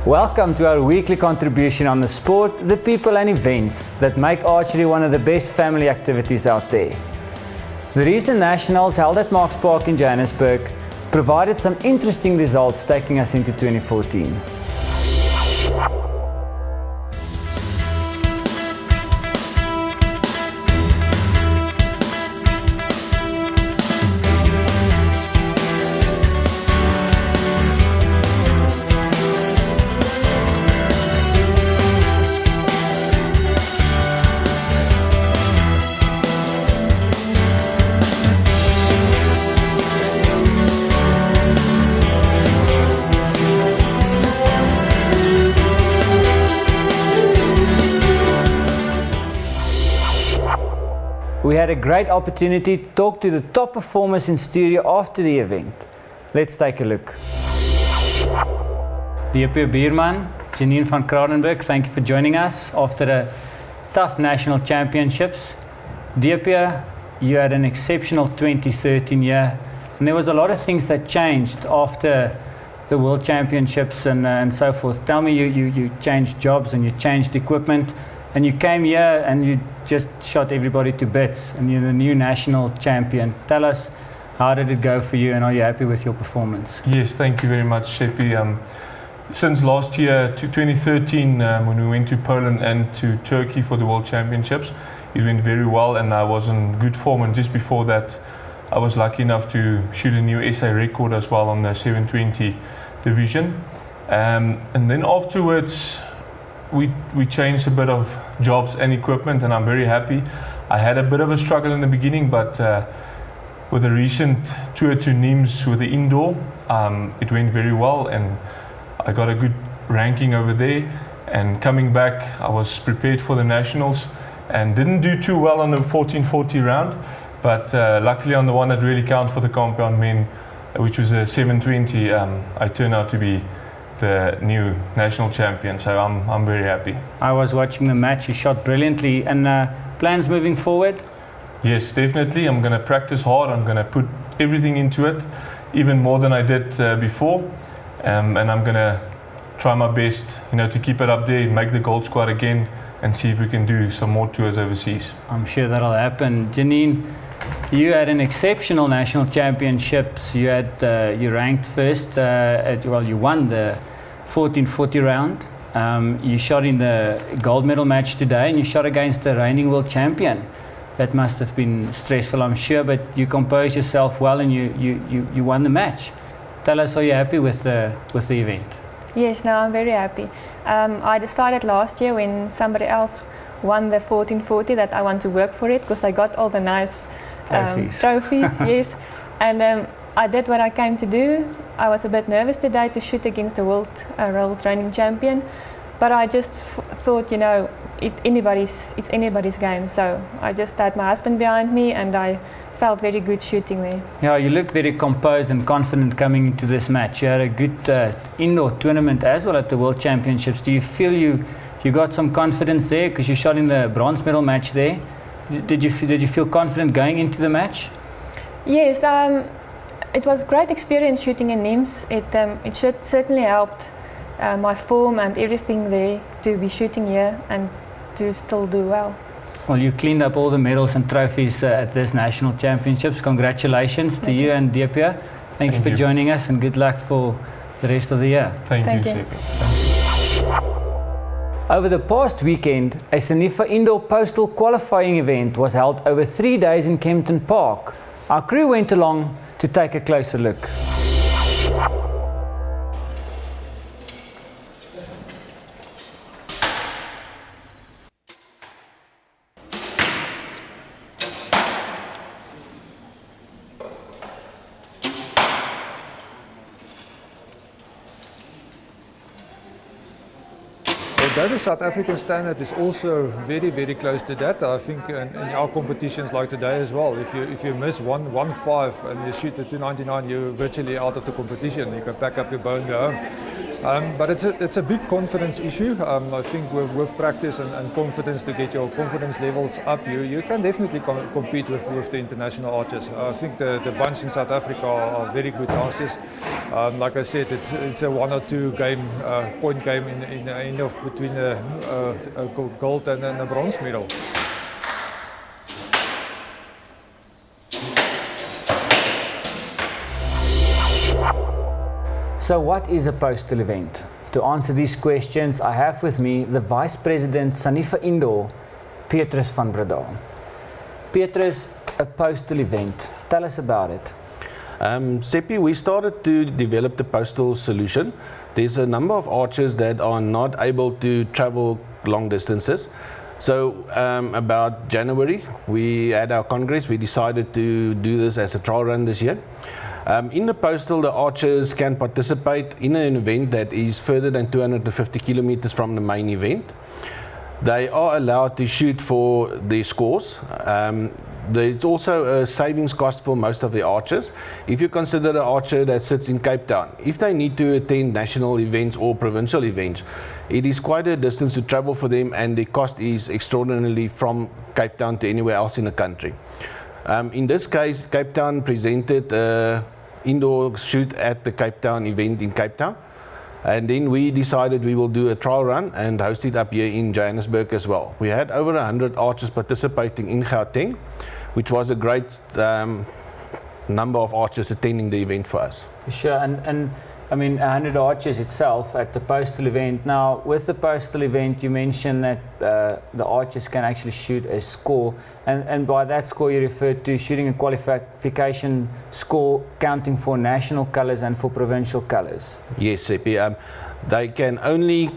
Welcome to our weekly contribution on the sport, the people and events that make archery one of the best family activities out there. The recent nationals held at Marks Park in Johannesburg provided some interesting results taking us into 2014. We had a great opportunity to talk to the top performers in studio after the event. Let's take a look. DP Bierman, Janine van Kranenburg, thank you for joining us after a tough national championships. DP, you had an exceptional 2013 year, and there was a lot of things that changed after the World Championships and so forth. Tell me, you changed jobs and you changed equipment, and you came here and you just shot everybody to bits, and you're the new national champion. Tell us, how did it go for you, and are you happy with your performance? Yes, thank you very much, Seppi. Since last year, 2013, when we went to Poland and to Turkey for the World Championships, it went very well, and I was in good form. And just before that, I was lucky enough to shoot a new SA record as well on the 720 division. And then afterwards, we changed a bit of jobs and equipment, and I'm very happy. I had a bit of a struggle in the beginning, but with the recent tour to Nimes with the indoor, it went very well, and I got a good ranking over there. And coming back, I was prepared for the nationals and didn't do too well on the 1440 round, but luckily on the one that really counted for the compound men, which was a 720, I turned out to be the new national champion, so I'm very happy. I was watching the match, you shot brilliantly, and plans moving forward? Yes, definitely. I'm going to practice hard. I'm going to put everything into it, even more than I did before, and I'm going to try my best, to keep it up there, make the gold squad again, and see if we can do some more tours overseas. I'm sure that'll happen. Janine, you had an exceptional national championships. You ranked first. You won the 1440 round. You shot in the gold medal match today, and you shot against the reigning world champion. That must have been stressful, I'm sure, but you composed yourself well, and you won the match. Tell us, are you happy with the event? Yes, no, I'm very happy. I decided last year when somebody else won the 1440 that I want to work for it, because I got all the nice trophies, yes. And I did what I came to do. I was a bit nervous today to shoot against the world reigning champion, but I just thought, it's anybody's game. So I just had my husband behind me, and I felt very good shooting there. Yeah, you look very composed and confident coming into this match. You had a good indoor tournament as well at the World Championships. Do you feel you got some confidence there, because you shot in the bronze medal match there? Did you feel confident going into the match? Yes, it was a great experience shooting in Nimes. It certainly helped my form and everything there to be shooting here and to still do well. Well, you cleaned up all the medals and trophies at this national championships. Congratulations to you and Diepia. Thank you for joining us, and good luck for the rest of the year. Thank you. Over the past weekend, a Sanifa indoor postal qualifying event was held over 3 days in Kempton Park. Our crew went along to take a closer look. Although the South African standard is also very, very close to that, I think in our competitions like today as well, if you miss 1.15 and you shoot a 299, you're virtually out of the competition. You can pack up your bow and go home. But it's a big confidence issue. I think with practice and confidence to get your confidence levels up, you can definitely compete with the international archers. I think the bunch in South Africa are very good archers. Like I said, it's a 1 or 2 point game in the end of between a gold and a bronze medal. So what is a postal event? To answer these questions, I have with me the Vice President Sanifa Indoor, Petrus van Breda. Petrus, a postal event. Tell us about it. Seppi, we started to develop the postal solution. There's a number of archers that are not able to travel long distances. So about January, we had our congress. We decided to do this as a trial run this year. In the postal, the archers can participate in an event that is further than 250 kilometers from the main event. They are allowed to shoot for their scores. There's also a savings cost for most of the archers. If you consider an archer that sits in Cape Town, if they need to attend national events or provincial events, it is quite a distance to travel for them, and the cost is extraordinarily from Cape Town to anywhere else in the country. In this case, Cape Town presented an indoor shoot at the Cape Town event in Cape Town. And then we decided we will do a trial run and host it up here in Johannesburg as well. We had over 100 archers participating in Gauteng, which was a great number of archers attending the event for us. Sure, and I mean 100 archers itself at the postal event. Now, with the postal event, you mentioned that the archers can actually shoot a score, and by that score you referred to shooting a qualification score counting for national colours and for provincial colours. Yes, Seppi. They can only,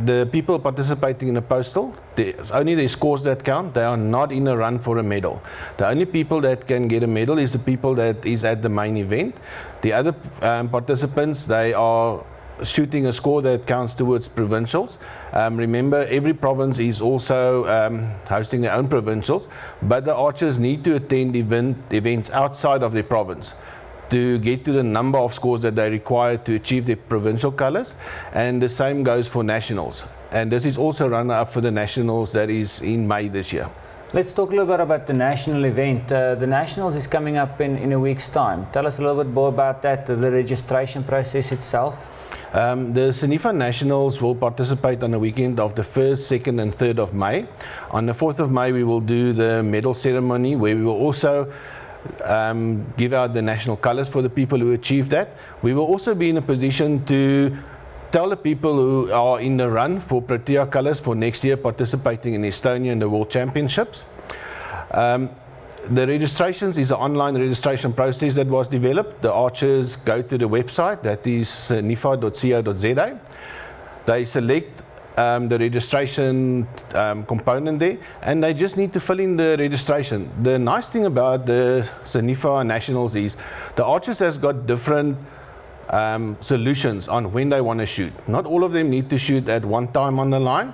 the people participating in the postal, it's only their scores that count. They are not in a run for a medal. The only people that can get a medal is the people that is at the main event. The other participants, they are shooting a score that counts towards provincials. Remember, every province is also hosting their own provincials, but the archers need to attend events outside of their province to get to the number of scores that they require to achieve their provincial colours, and the same goes for nationals. And this is also runner-up for the nationals that is in May this year. Let's talk a little bit about the national event. The nationals is coming up in a week's time. Tell us a little bit more about that, the registration process itself. The Sanifa Nationals will participate on the weekend of the 1st, 2nd and 3rd of May. On the 4th of May we will do the medal ceremony, where we will also give out the national colours for the people who achieve that. We will also be in a position to tell the people who are in the run for Protea colours for next year participating in Estonia in the World Championships. The registrations is an online registration process that was developed. The archers go to the website, that is nifa.co.za. They select the registration component there, and they just need to fill in the registration. The nice thing about the Sanifa Nationals is the archers has got different solutions on when they want to shoot. Not all of them need to shoot at one time on the line.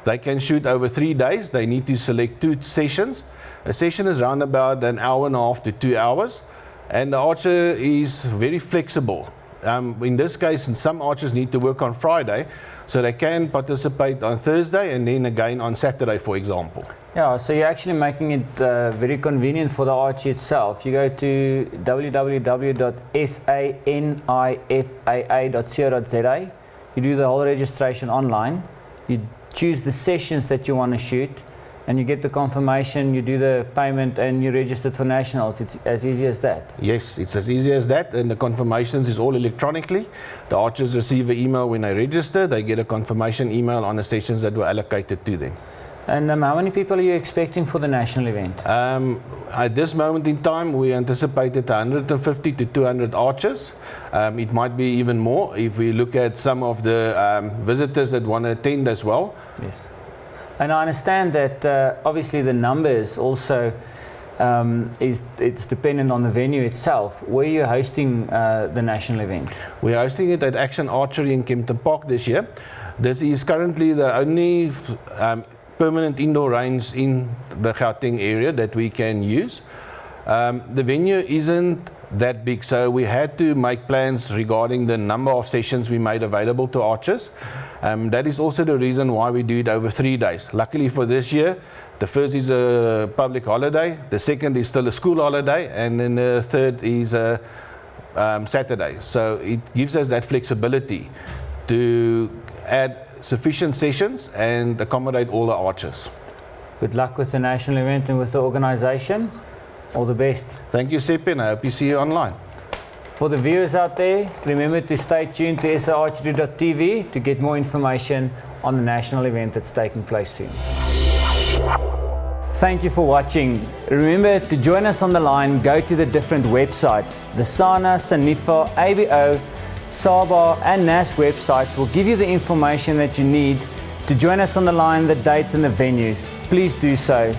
They can shoot over 3 days. They need to select 2 sessions. A session is around about an hour and a half to 2 hours, and the archer is very flexible. In this case, some archers need to work on Friday, so they can participate on Thursday and then again on Saturday, for example. Yeah, so you're actually making it very convenient for the archer itself. You go to www.sanifaa.co.za. You do the whole registration online. You choose the sessions that you want to shoot, and you get the confirmation, you do the payment, and you registered for nationals. It's as easy as that. Yes, it's as easy as that, and the confirmations is all electronically. The archers receive an email when they register. They get a confirmation email on the sessions that were allocated to them. And how many people are you expecting for the national event? At this moment in time, we anticipated 150 to 200 archers. It might be even more if we look at some of the visitors that want to attend as well. Yes. And I understand that obviously the numbers also it's dependent on the venue itself. Where are you hosting the national event? We're hosting it at Action Archery in Kempton Park this year. This is currently the only permanent indoor range in the Gauteng area that we can use. The venue isn't that big, so we had to make plans regarding the number of sessions we made available to archers. That is also the reason why we do it over 3 days. Luckily for this year, the first is a public holiday, the second is still a school holiday, and then the third is a Saturday. So it gives us that flexibility to add sufficient sessions and accommodate all the archers. Good luck with the national event and with the organisation. All the best. Thank you, Seppi, and I hope you see you online. For the viewers out there, remember to stay tuned to saarchery.tv to get more information on the national event that's taking place soon. Thank you for watching. Remember to join us on the line, go to the different websites. The SANA, SANIFA, ABO, SABA and NAS websites will give you the information that you need to join us on the line, the dates and the venues. Please do so.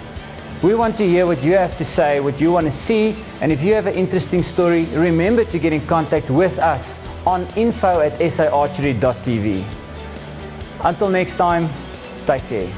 We want to hear what you have to say, what you want to see, and if you have an interesting story, remember to get in contact with us on info@saarchery.tv. Until next time, take care.